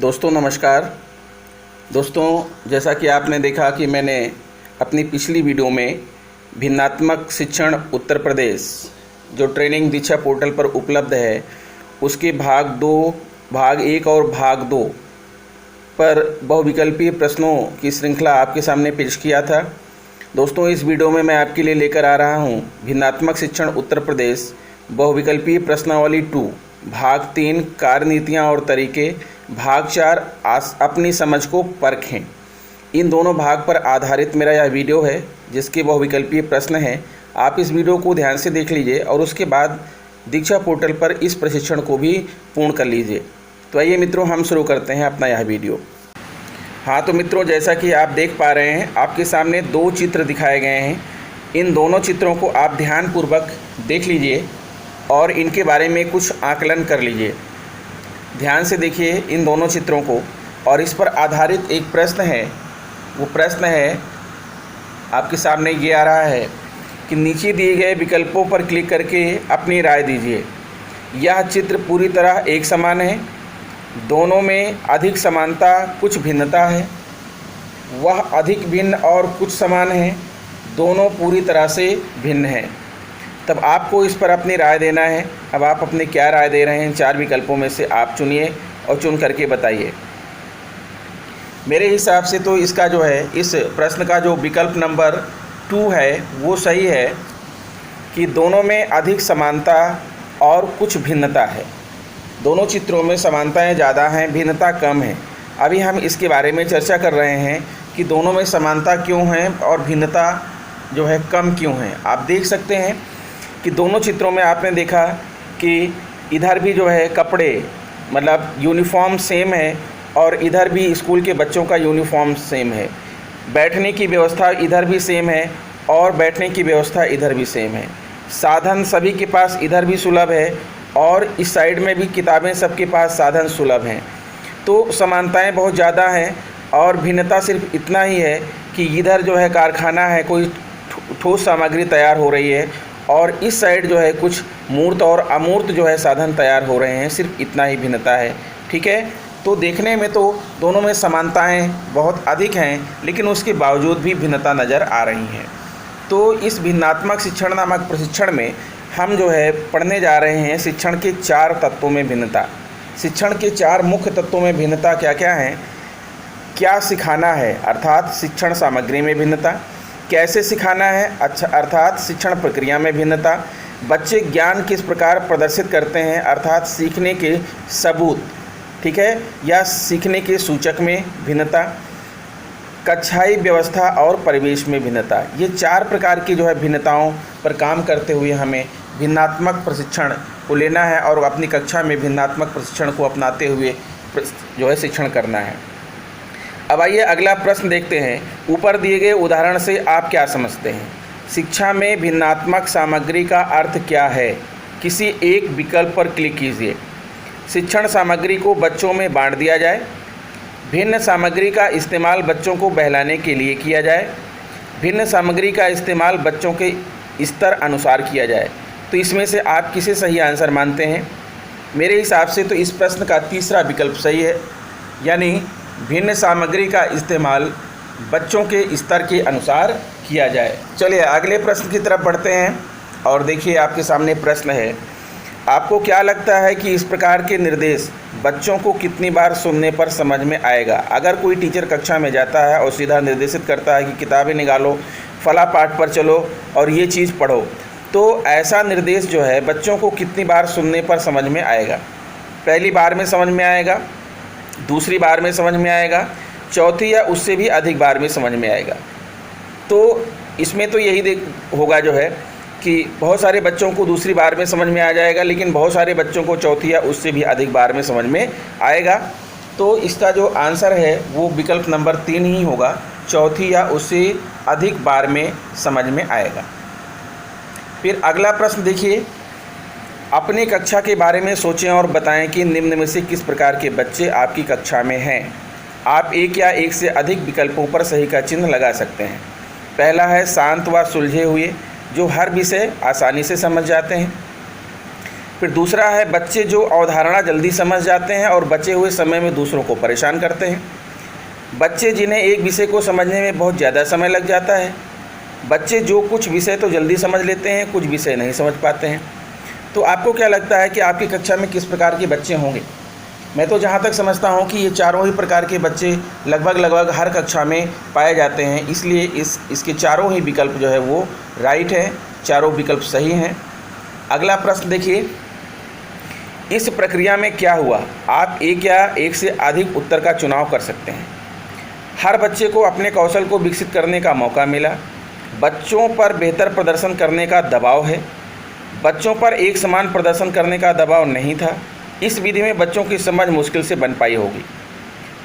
दोस्तों नमस्कार। दोस्तों जैसा कि आपने देखा कि मैंने अपनी पिछली वीडियो में भिन्नात्मक शिक्षण उत्तर प्रदेश जो ट्रेनिंग दीक्षा पोर्टल पर उपलब्ध है उसके भाग 1 और भाग 2 पर बहुविकल्पीय प्रश्नों की श्रृंखला आपके सामने पेश किया था। दोस्तों इस वीडियो में मैं आपके लिए लेकर आ रहा हूं भिन्नात्मक शिक्षण उत्तर प्रदेश बहुविकल्पीय प्रश्नावली 2 भाग 3 कार्यनीतियाँ और तरीके, भाग 4 अपनी समझ को परखें। इन दोनों भाग पर आधारित मेरा यह वीडियो है जिसके बहुविकल्पीय प्रश्न हैं। आप इस वीडियो को ध्यान से देख लीजिए और उसके बाद दीक्षा पोर्टल पर इस प्रशिक्षण को भी पूर्ण कर लीजिए। तो आइए मित्रों हम शुरू करते हैं अपना यह वीडियो। हाँ तो मित्रों जैसा कि आप देख पा रहे हैं आपके सामने 2 चित्र दिखाए गए हैं। इन दोनों चित्रों को आप ध्यानपूर्वक देख लीजिए और इनके बारे में कुछ आकलन कर लीजिए। ध्यान से देखिए इन दोनों चित्रों को और इस पर आधारित एक प्रश्न है। वो प्रश्न है आपके सामने ये आ रहा है कि नीचे दिए गए विकल्पों पर क्लिक करके अपनी राय दीजिए। यह चित्र पूरी तरह एक समान है, दोनों में अधिक समानता कुछ भिन्नता है, वह अधिक भिन्न और कुछ समान है, दोनों पूरी तरह से भिन्न हैं। तब आपको इस पर अपनी राय देना है। अब आप अपने क्या राय दे रहे हैं, 4 विकल्पों में से आप चुनिए और चुन करके बताइए। मेरे हिसाब से तो इसका जो है इस प्रश्न का जो विकल्प नंबर 2 है वो सही है कि दोनों में अधिक समानता और कुछ भिन्नता है। दोनों चित्रों में समानताएं ज़्यादा हैं, भिन्नता कम है। अभी हम इसके बारे में चर्चा कर रहे हैं कि दोनों में समानता क्यों है और भिन्नता जो है कम क्यों है। आप देख सकते हैं कि दोनों चित्रों में आपने देखा कि इधर भी जो है कपड़े मतलब यूनिफॉर्म सेम है और इधर भी स्कूल के बच्चों का यूनिफॉर्म सेम है। बैठने की व्यवस्था इधर भी सेम है और बैठने की व्यवस्था इधर भी सेम है। साधन सभी के पास इधर भी सुलभ है और इस साइड में भी किताबें सबके पास साधन सुलभ हैं। तो समानताएं बहुत ज़्यादा हैं और भिन्नता सिर्फ इतना ही है कि इधर जो है कारखाना है, कोई ठोस सामग्री तैयार हो रही है और इस साइड जो है कुछ मूर्त और अमूर्त जो है साधन तैयार हो रहे हैं। सिर्फ इतना ही भिन्नता है। ठीक है, तो देखने में तो दोनों में समानताएं बहुत अधिक हैं लेकिन उसके बावजूद भी भिन्नता नज़र आ रही हैं। तो इस भिन्नात्मक शिक्षण नामक प्रशिक्षण में हम जो है पढ़ने जा रहे हैं शिक्षण के 4 तत्वों में भिन्नता। शिक्षण के 4 मुख्य तत्वों में भिन्नता क्या क्या हैं? क्या सिखाना है अर्थात शिक्षण सामग्री में भिन्नता, कैसे सिखाना है अच्छा अर्थात शिक्षण प्रक्रिया में भिन्नता, बच्चे ज्ञान किस प्रकार प्रदर्शित करते हैं अर्थात सीखने के सबूत, ठीक है, या सीखने के सूचक में भिन्नता, कक्षाई व्यवस्था और परिवेश में भिन्नता। ये 4 प्रकार की जो है भिन्नताओं पर काम करते हुए हमें भिन्नात्मक प्रशिक्षण को लेना है और अपनी कक्षा में भिन्नात्मक प्रशिक्षण को अपनाते हुए जो है शिक्षण करना है। अब आइए अगला प्रश्न देखते हैं। ऊपर दिए गए उदाहरण से आप क्या समझते हैं? शिक्षा में भिन्नात्मक सामग्री का अर्थ क्या है? किसी एक विकल्प पर क्लिक कीजिए। शिक्षण सामग्री को बच्चों में बांट दिया जाए, भिन्न सामग्री का इस्तेमाल बच्चों को बहलाने के लिए किया जाए, भिन्न सामग्री का इस्तेमाल बच्चों के स्तर अनुसार किया जाए। तो इसमें से आप किसे सही आंसर मानते हैं? मेरे हिसाब से तो इस प्रश्न का तीसरा विकल्प सही है, यानी भिन्न सामग्री का इस्तेमाल बच्चों के स्तर के अनुसार किया जाए। चलिए अगले प्रश्न की तरफ बढ़ते हैं और देखिए आपके सामने प्रश्न है। आपको क्या लगता है कि इस प्रकार के निर्देश बच्चों को कितनी बार सुनने पर समझ में आएगा? अगर कोई टीचर कक्षा में जाता है और सीधा निर्देशित करता है कि किताबें निकालो, फला पाठ पर चलो और ये चीज़ पढ़ो, तो ऐसा निर्देश जो है बच्चों को कितनी बार सुनने पर समझ में आएगा? पहली बार में समझ में आएगा, दूसरी बार में समझ में आएगा, चौथी या उससे भी अधिक बार में समझ में आएगा? तो इसमें तो यही होगा जो है कि बहुत सारे बच्चों को दूसरी बार में समझ में आ जाएगा लेकिन बहुत सारे बच्चों को चौथी या उससे भी अधिक बार में समझ में आएगा। तो इसका जो आंसर है वो विकल्प नंबर 3 ही होगा, चौथी या उससे अधिक बार में समझ में आएगा। फिर अगला प्रश्न देखिए। अपने कक्षा के बारे में सोचें और बताएं कि निम्न में से किस प्रकार के बच्चे आपकी कक्षा में हैं। आप एक या एक से अधिक विकल्पों पर सही का चिन्ह लगा सकते हैं। पहला है शांत व सुलझे हुए, जो हर विषय आसानी से समझ जाते हैं। फिर दूसरा है बच्चे जो अवधारणा जल्दी समझ जाते हैं और बचे हुए समय में दूसरों को परेशान करते हैं। बच्चे जिन्हें एक विषय को समझने में बहुत ज़्यादा समय लग जाता है। बच्चे जो कुछ विषय तो जल्दी समझ लेते हैं, कुछ विषय नहीं समझ पाते हैं। तो आपको क्या लगता है कि आपकी कक्षा में किस प्रकार के बच्चे होंगे? मैं तो जहाँ तक समझता हूँ कि ये चारों ही प्रकार के बच्चे लगभग हर कक्षा में पाए जाते हैं, इसलिए इसके चारों ही विकल्प जो है वो राइट हैं, चारों विकल्प सही हैं। अगला प्रश्न देखिए, इस प्रक्रिया में क्या हुआ? आप एक या एक से अधिक उत्तर का चुनाव कर सकते हैं। हर बच्चे को अपने कौशल को विकसित करने का मौका मिला। बच्चों पर बेहतर प्रदर्शन करने का दबाव है। बच्चों पर एक समान प्रदर्शन करने का दबाव नहीं था। इस विधि में बच्चों की समझ मुश्किल से बन पाई होगी।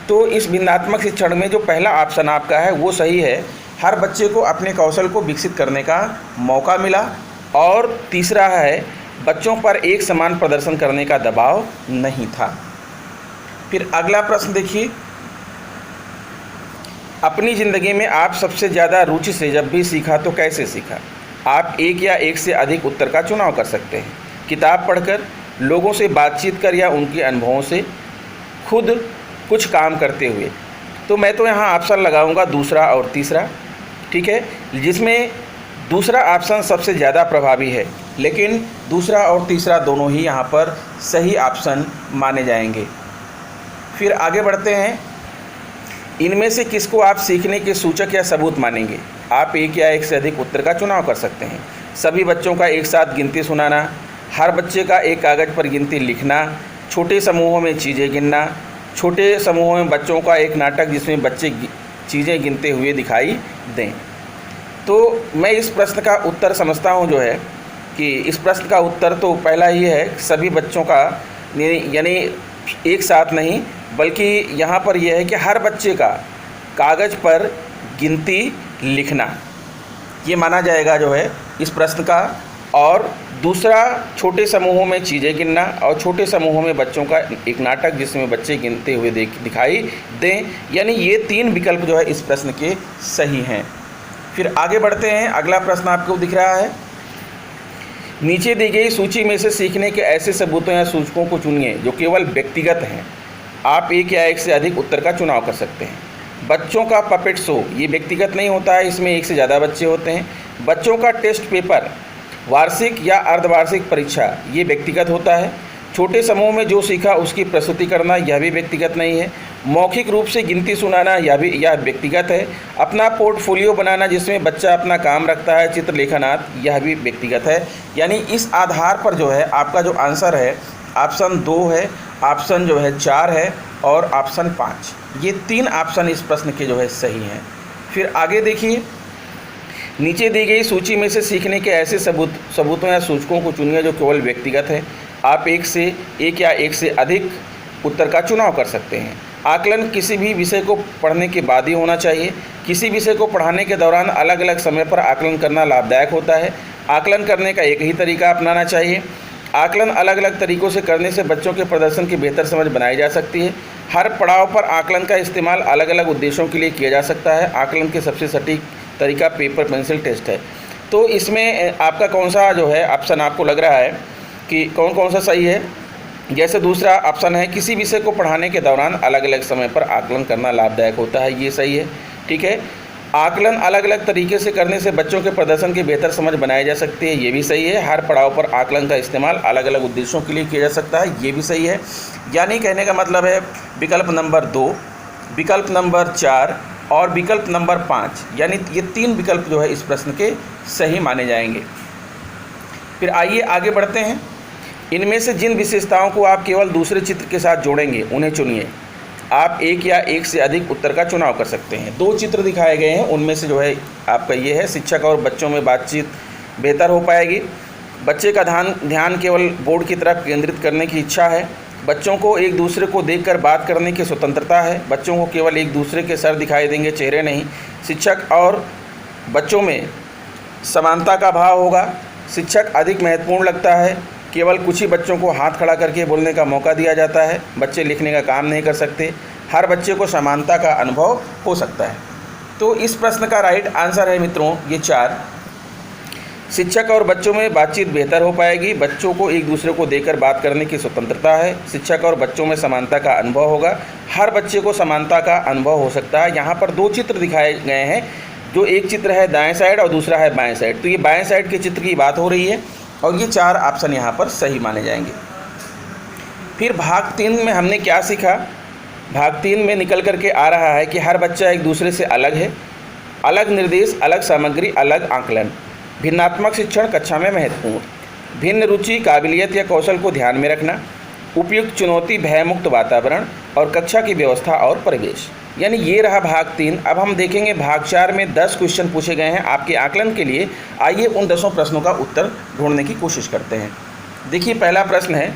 तो इस भिन्नात्मक शिक्षण में जो पहला ऑप्शन आपका है वो सही है। हर बच्चे को अपने कौशल को विकसित करने का मौका मिला। और तीसरा है बच्चों पर एक समान प्रदर्शन करने का दबाव नहीं था। फिर अगला प्रश्न देखिए, अपनी ज़िंदगी में आप सबसे ज़्यादा रुचि से जब भी सीखा तो कैसे सीखा? आप एक या एक से अधिक उत्तर का चुनाव कर सकते हैं। किताब पढ़कर, लोगों से बातचीत कर या उनके अनुभवों से, खुद कुछ काम करते हुए। तो मैं तो यहाँ ऑप्शन लगाऊंगा दूसरा और तीसरा, ठीक है, जिसमें दूसरा ऑप्शन सबसे ज़्यादा प्रभावी है, लेकिन दूसरा और तीसरा दोनों ही यहाँ पर सही ऑप्शन माने जाएंगे। फिर आगे बढ़ते हैं, इनमें से किसको आप सीखने के सूचक या सबूत मानेंगे? आप एक या एक से अधिक उत्तर का चुनाव कर सकते हैं। सभी बच्चों का एक साथ गिनती सुनाना, हर बच्चे का एक कागज़ पर गिनती लिखना, छोटे समूहों में चीज़ें गिनना, छोटे समूहों में बच्चों का एक नाटक जिसमें बच्चे चीज़ें गिनते हुए दिखाई दें। तो मैं इस प्रश्न का उत्तर समझता हूँ जो है कि इस प्रश्न का उत्तर तो पहला ही है, सभी बच्चों का, यानी एक साथ नहीं, बल्कि यहाँ पर यह है कि हर बच्चे का कागज़ पर गिनती लिखना, ये माना जाएगा जो है इस प्रश्न का। और दूसरा छोटे समूहों में चीज़ें गिनना, और छोटे समूहों में बच्चों का एक नाटक जिसमें बच्चे गिनते हुए दिखाई दें, यानी ये तीन विकल्प जो है इस प्रश्न के सही हैं। फिर आगे बढ़ते हैं, अगला प्रश्न आपको दिख रहा है, नीचे दी गई सूची में से सीखने के ऐसे सबूतों या सूचकों को चुनिए जो केवल व्यक्तिगत हैं। आप एक या एक से अधिक उत्तर का चुनाव कर सकते हैं। बच्चों का पपेट शो, ये व्यक्तिगत नहीं होता है, इसमें एक से ज़्यादा बच्चे होते हैं। बच्चों का टेस्ट पेपर, वार्षिक या अर्धवार्षिक परीक्षा, ये व्यक्तिगत होता है। छोटे समूह में जो सीखा उसकी प्रस्तुति करना, यह भी व्यक्तिगत नहीं है। मौखिक रूप से गिनती सुनाना, यह व्यक्तिगत है। अपना पोर्टफोलियो बनाना जिसमें बच्चा अपना काम रखता है, चित्रलेखनात्, यह भी व्यक्तिगत है। यानी इस आधार पर जो है आपका जो आंसर है ऑप्शन 2 है, ऑप्शन जो है 4 है और ऑप्शन 5, ये 3 ऑप्शन इस प्रश्न के जो है सही हैं। फिर आगे देखिए, नीचे दी गई सूची में से सीखने के ऐसे सबूतों या सूचकों को चुनिए जो केवल व्यक्तिगत है। आप एक या एक से अधिक उत्तर का चुनाव कर सकते हैं। आकलन किसी भी विषय को पढ़ने के बाद ही होना चाहिए। किसी विषय को पढ़ाने के दौरान अलग अलग समय पर आकलन करना लाभदायक होता है। आकलन करने का एक ही तरीका अपनाना चाहिए। आकलन अलग अलग तरीक़ों से करने से बच्चों के प्रदर्शन की बेहतर समझ बनाई जा सकती है। हर पड़ाव पर आकलन का इस्तेमाल अलग अलग उद्देश्यों के लिए किया जा सकता है। आकलन के सबसे सटीक तरीका पेपर पेंसिल टेस्ट है। तो इसमें आपका कौन सा जो है ऑप्शन आपको लग रहा है कि कौन सा सही है? जैसे दूसरा ऑप्शन है, किसी विषय को पढ़ाने के दौरान अलग अलग समय पर आकलन करना लाभदायक होता है, ये सही है, ठीक है। आकलन अलग अलग तरीके से करने से बच्चों के प्रदर्शन की बेहतर समझ बनाई जा सकती है, ये भी सही है। हर पड़ाव पर आकलन का इस्तेमाल अलग अलग उद्देश्यों के लिए किया जा सकता है, ये भी सही है। यानी कहने का मतलब है विकल्प नंबर 2, विकल्प नंबर 4 और विकल्प नंबर 5, यानी ये 3 विकल्प जो है इस प्रश्न के सही माने जाएंगे। फिर आइए आगे बढ़ते हैं। इनमें से जिन विशेषताओं को आप केवल दूसरे चित्र के साथ जोड़ेंगे उन्हें चुनिए। आप एक या एक से अधिक उत्तर का चुनाव कर सकते हैं। 2 चित्र दिखाए गए हैं, उनमें से जो है आपका ये है, शिक्षक और बच्चों में बातचीत बेहतर हो पाएगी। बच्चे का ध्यान केवल बोर्ड की तरफ केंद्रित करने की इच्छा है। बच्चों को एक दूसरे को देखकर बात करने की स्वतंत्रता है। बच्चों को केवल एक दूसरे के सर दिखाई देंगे, चेहरे नहीं। शिक्षक और बच्चों में समानता का भाव होगा। शिक्षक अधिक महत्वपूर्ण लगता है। केवल कुछ ही बच्चों को हाथ खड़ा करके बोलने का मौका दिया जाता है। बच्चे लिखने का काम नहीं कर सकते। हर बच्चे को समानता का अनुभव हो सकता है। तो इस प्रश्न का राइट आंसर है मित्रों ये 4। शिक्षक और बच्चों में बातचीत बेहतर हो पाएगी। बच्चों को एक दूसरे को देखकर बात करने की स्वतंत्रता है। शिक्षक और बच्चों में समानता का अनुभव होगा। हर बच्चे को समानता का अनुभव हो सकता है। यहाँ पर 2 चित्र दिखाए गए हैं, जो एक चित्र है दाएं साइड और दूसरा है बाएं साइड। तो ये बाएं साइड के चित्र की बात हो रही है और ये 4 ऑप्शन यहाँ पर सही माने जाएंगे। फिर भाग 3 में हमने क्या सीखा? भाग 3 में निकल करके आ रहा है कि हर बच्चा एक दूसरे से अलग है। अलग निर्देश, अलग सामग्री, अलग आकलन। भिन्नात्मक शिक्षण कक्षा में महत्वपूर्ण। भिन्न रुचि, काबिलियत या कौशल को ध्यान में रखना। उपयुक्त चुनौती, भयमुक्त वातावरण और कक्षा की व्यवस्था और परिवेश। यानी ये रहा भाग 3। अब हम देखेंगे भाग 4 में 10 क्वेश्चन पूछे गए हैं आपके आकलन के लिए। आइए उन 10 प्रश्नों का उत्तर ढूंढने की कोशिश करते हैं। देखिए, पहला प्रश्न है,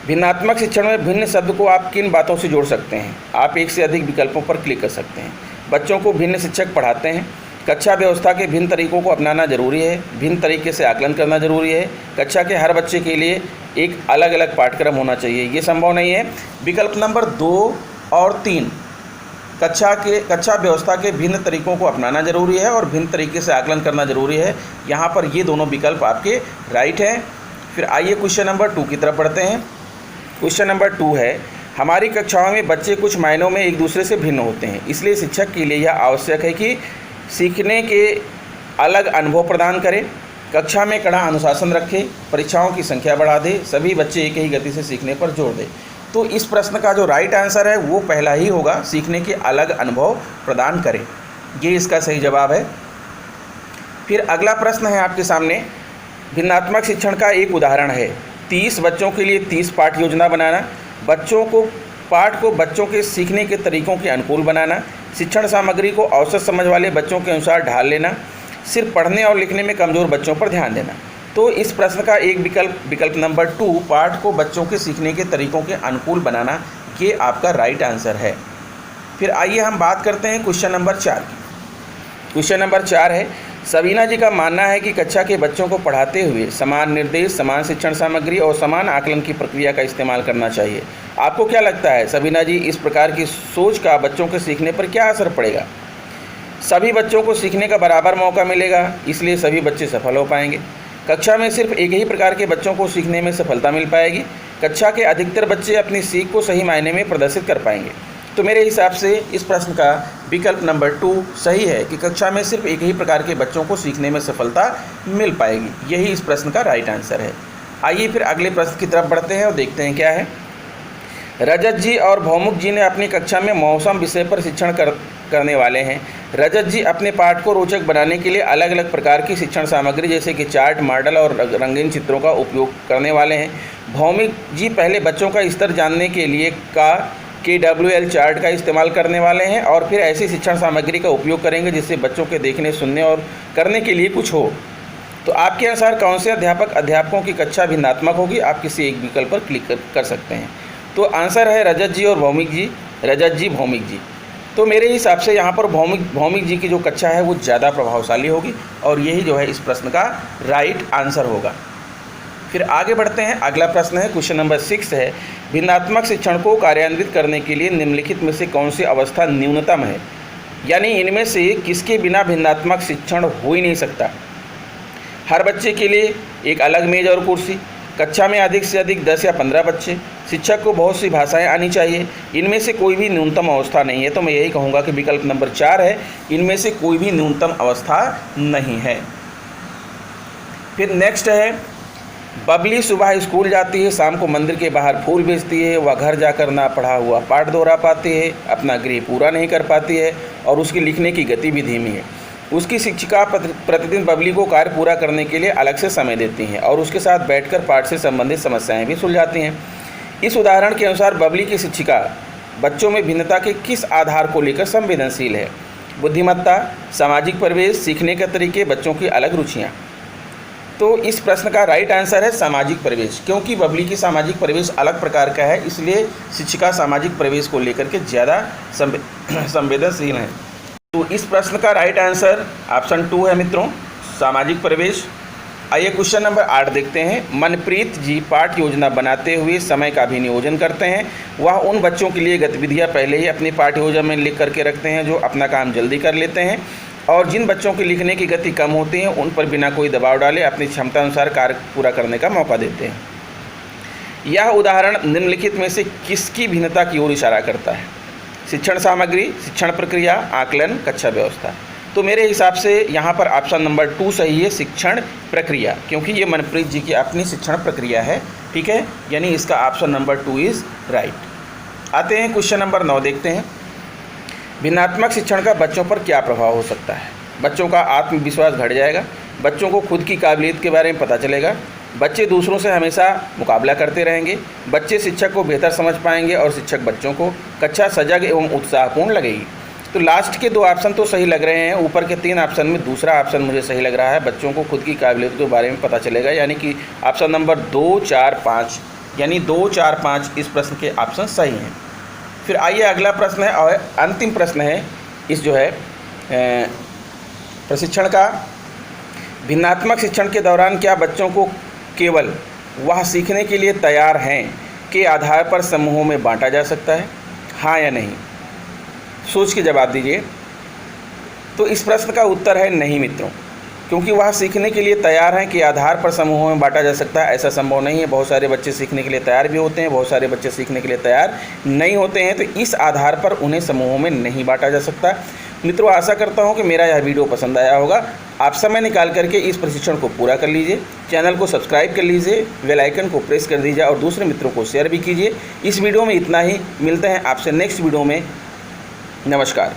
भिन्नात्मक शिक्षण में भिन्न शब्द को आप किन बातों से जोड़ सकते हैं? आप एक से अधिक विकल्पों पर क्लिक कर सकते हैं। बच्चों को भिन्न शिक्षक पढ़ाते हैं। कक्षा व्यवस्था के भिन्न तरीकों को अपनाना जरूरी है। भिन्न तरीके से आकलन करना जरूरी है। कक्षा के हर बच्चे के लिए एक अलग अलग पाठ्यक्रम होना चाहिए। ये संभव नहीं है। विकल्प नंबर 2 और 3, कक्षा व्यवस्था के भिन्न तरीकों को अपनाना जरूरी है और भिन्न तरीके से आकलन करना जरूरी है। यहाँ पर ये दोनों विकल्प आपके राइट हैं। फिर आइए क्वेश्चन नंबर 2 की तरफ बढ़ते हैं। क्वेश्चन नंबर 2 है, हमारी कक्षाओं में बच्चे कुछ मायनों में एक दूसरे से भिन्न होते हैं। इसलिए शिक्षक के लिए यह आवश्यक है कि सीखने के अलग अनुभव प्रदान करें। कक्षा में कड़ा अनुशासन रखें। परीक्षाओं की संख्या बढ़ा दे। सभी बच्चे एक ही गति से सीखने पर जोर दें। तो इस प्रश्न का जो राइट आंसर है वो पहला ही होगा, सीखने के अलग अनुभव प्रदान करें। ये इसका सही जवाब है। फिर अगला प्रश्न है आपके सामने, भिन्नात्मक शिक्षण का एक उदाहरण है। 30 बच्चों के लिए 30 पाठ योजना बनाना। पाठ को बच्चों के सीखने के तरीकों के अनुकूल बनाना। शिक्षण सामग्री को औसत समझ वाले बच्चों के अनुसार ढाल लेना। सिर्फ पढ़ने और लिखने में कमज़ोर बच्चों पर ध्यान देना। तो इस प्रश्न का एक विकल्प नंबर 2, पाठ को बच्चों के सीखने के तरीकों के अनुकूल बनाना, ये आपका राइट आंसर है। फिर आइए हम बात करते हैं क्वेश्चन नंबर 4 की। क्वेश्चन नंबर 4 है, सबीना जी का मानना है कि कक्षा के बच्चों को पढ़ाते हुए समान निर्देश, समान शिक्षण सामग्री और समान आकलन की प्रक्रिया का इस्तेमाल करना चाहिए। आपको क्या लगता है सबीना जी, इस प्रकार की सोच का बच्चों के सीखने पर क्या असर पड़ेगा? सभी बच्चों को सीखने का बराबर मौका मिलेगा, इसलिए सभी बच्चे सफल हो पाएंगे। कक्षा में सिर्फ एक ही प्रकार के बच्चों को सीखने में सफलता मिल पाएगी। कक्षा के अधिकतर बच्चे अपनी सीख को सही मायने में प्रदर्शित कर पाएंगे। तो मेरे हिसाब से इस प्रश्न का विकल्प नंबर 2 सही है कि कक्षा में सिर्फ एक ही प्रकार के बच्चों को सीखने में सफलता मिल पाएगी। यही इस प्रश्न का राइट आंसर है। आइए फिर अगले प्रश्न की तरफ बढ़ते हैं और देखते हैं क्या है। रजत जी और भौमुख जी ने अपनी कक्षा में मौसम विषय पर शिक्षण करने वाले हैं। रजत जी अपने पाठ को रोचक बनाने के लिए अलग अलग प्रकार की शिक्षण सामग्री जैसे कि चार्ट, मॉडल और रंगीन चित्रों का उपयोग करने वाले हैं। भौमिक जी पहले बच्चों का स्तर जानने के लिए KWL चार्ट का इस्तेमाल करने वाले हैं और फिर ऐसी शिक्षण सामग्री का उपयोग करेंगे जिससे बच्चों के देखने, सुनने और करने के लिए कुछ हो। तो आपके अनुसार कौन से अध्यापकों की कक्षा भिन्नात्मक होगी? आप किसी एक विकल्प पर क्लिक कर सकते हैं। तो आंसर है रजत जी और भौमिक जी, रजत जी, भौमिक जी। तो मेरे हिसाब से यहाँ पर भौमिक जी की जो कक्षा है वो ज़्यादा प्रभावशाली होगी और यही जो है इस प्रश्न का राइट आंसर होगा। फिर आगे बढ़ते हैं। अगला प्रश्न है, क्वेश्चन नंबर 6 है, भिन्नात्मक शिक्षण को कार्यान्वित करने के लिए निम्नलिखित में से कौन सी अवस्था न्यूनतम है? यानी इनमें से किसके बिना भिन्नात्मक शिक्षण हो ही नहीं सकता? हर बच्चे के लिए एक अलग मेज और कुर्सी, कक्षा में अधिक से अधिक 10 या 15 बच्चे, शिक्षक को बहुत सी भाषाएं आनी चाहिए। इनमें से कोई भी न्यूनतम अवस्था नहीं है। तो मैं यही कहूँगा कि विकल्प नंबर 4 है, इनमें से कोई भी न्यूनतम अवस्था नहीं है। फिर नेक्स्ट है, बबली सुबह स्कूल जाती है, शाम को मंदिर के बाहर फूल बेचती है। वह घर जाकर ना पढ़ा हुआ पाठ दोहरा पाती है, अपना गृह पूरा नहीं कर पाती है और उसकी लिखने की गति भी धीमी है। उसकी शिक्षिका प्रतिदिन बबली को कार्य पूरा करने के लिए अलग से समय देती हैं और उसके साथ बैठकर पाठ से संबंधित समस्याएं भी सुलझाती हैं। इस उदाहरण के अनुसार बबली की शिक्षिका बच्चों में भिन्नता के किस आधार को लेकर संवेदनशील है? बुद्धिमत्ता, सामाजिक परिवेश, सीखने के तरीके, बच्चों की अलग रुचियाँ। तो इस प्रश्न का राइट आंसर है सामाजिक परिवेश, क्योंकि बबली की सामाजिक परिवेश अलग प्रकार का है, इसलिए शिक्षिका सामाजिक परिवेश को लेकर के ज़्यादा संवेदनशील है। तो इस प्रश्न का राइट आंसर ऑप्शन 2 है मित्रों, सामाजिक परिवेश। आइए क्वेश्चन नंबर 8 देखते हैं। मनप्रीत जी पाठ योजना बनाते हुए समय का भी नियोजन करते हैं। वह उन बच्चों के लिए गतिविधियां पहले ही अपनी पाठ योजना में लिख करके रखते हैं जो अपना काम जल्दी कर लेते हैं और जिन बच्चों की लिखने की गति कम होती है उन पर बिना कोई दबाव डाले अपनी क्षमता अनुसार कार्य पूरा करने का मौका देते हैं। यह उदाहरण निम्नलिखित में से किसकी भिन्नता की ओर इशारा करता है? शिक्षण सामग्री, शिक्षण प्रक्रिया, आकलन, कक्षा व्यवस्था। तो मेरे हिसाब से यहाँ पर ऑप्शन नंबर 2 सही है, शिक्षण प्रक्रिया, क्योंकि ये मनप्रीत जी की अपनी शिक्षण प्रक्रिया है। ठीक है, यानी इसका ऑप्शन नंबर 2 इज़ राइट। आते हैं क्वेश्चन नंबर 9 देखते हैं। भिन्नात्मक शिक्षण का बच्चों पर क्या प्रभाव हो सकता है? बच्चों का आत्मविश्वास घट जाएगा, बच्चों को खुद की काबिलियत के बारे में पता चलेगा, बच्चे दूसरों से हमेशा मुकाबला करते रहेंगे, बच्चे शिक्षक को बेहतर समझ पाएंगे और शिक्षक बच्चों को, कक्षा सजग एवं उत्साहपूर्ण लगेगी। तो लास्ट के 2 ऑप्शन तो सही लग रहे हैं। ऊपर के 3 ऑप्शन में दूसरा ऑप्शन मुझे सही लग रहा है, बच्चों को खुद की काबिलियत के बारे में पता चलेगा, यानी कि ऑप्शन नंबर 2, 4, 5, यानी 2, 4, 5 इस प्रश्न के ऑप्शन सही हैं। फिर आइए अगला प्रश्न है और अंतिम प्रश्न है इस जो है प्रशिक्षण का। भिन्नात्मक शिक्षण के दौरान क्या बच्चों को केवल वह सीखने के लिए तैयार हैं के आधार पर समूहों में बांटा जा सकता है? हाँ या नहीं? सोच के जवाब दीजिए। तो इस प्रश्न का उत्तर है नहीं मित्रों, क्योंकि वह सीखने के लिए तैयार हैं के आधार पर समूहों में बांटा जा सकता है, ऐसा संभव नहीं है। बहुत सारे बच्चे सीखने के लिए तैयार भी होते हैं, बहुत सारे बच्चे सीखने के लिए तैयार नहीं होते हैं, तो इस आधार पर उन्हें समूहों में नहीं बांटा जा सकता। मित्रों, आशा करता हूं कि मेरा यह वीडियो पसंद आया होगा। आप समय निकाल करके इस प्रशिक्षण को पूरा कर लीजिए, चैनल को सब्सक्राइब कर लीजिए, बेल आइकन को प्रेस कर दीजिए और दूसरे मित्रों को शेयर भी कीजिए। इस वीडियो में इतना ही, मिलते हैं आपसे नेक्स्ट वीडियो में। नमस्कार।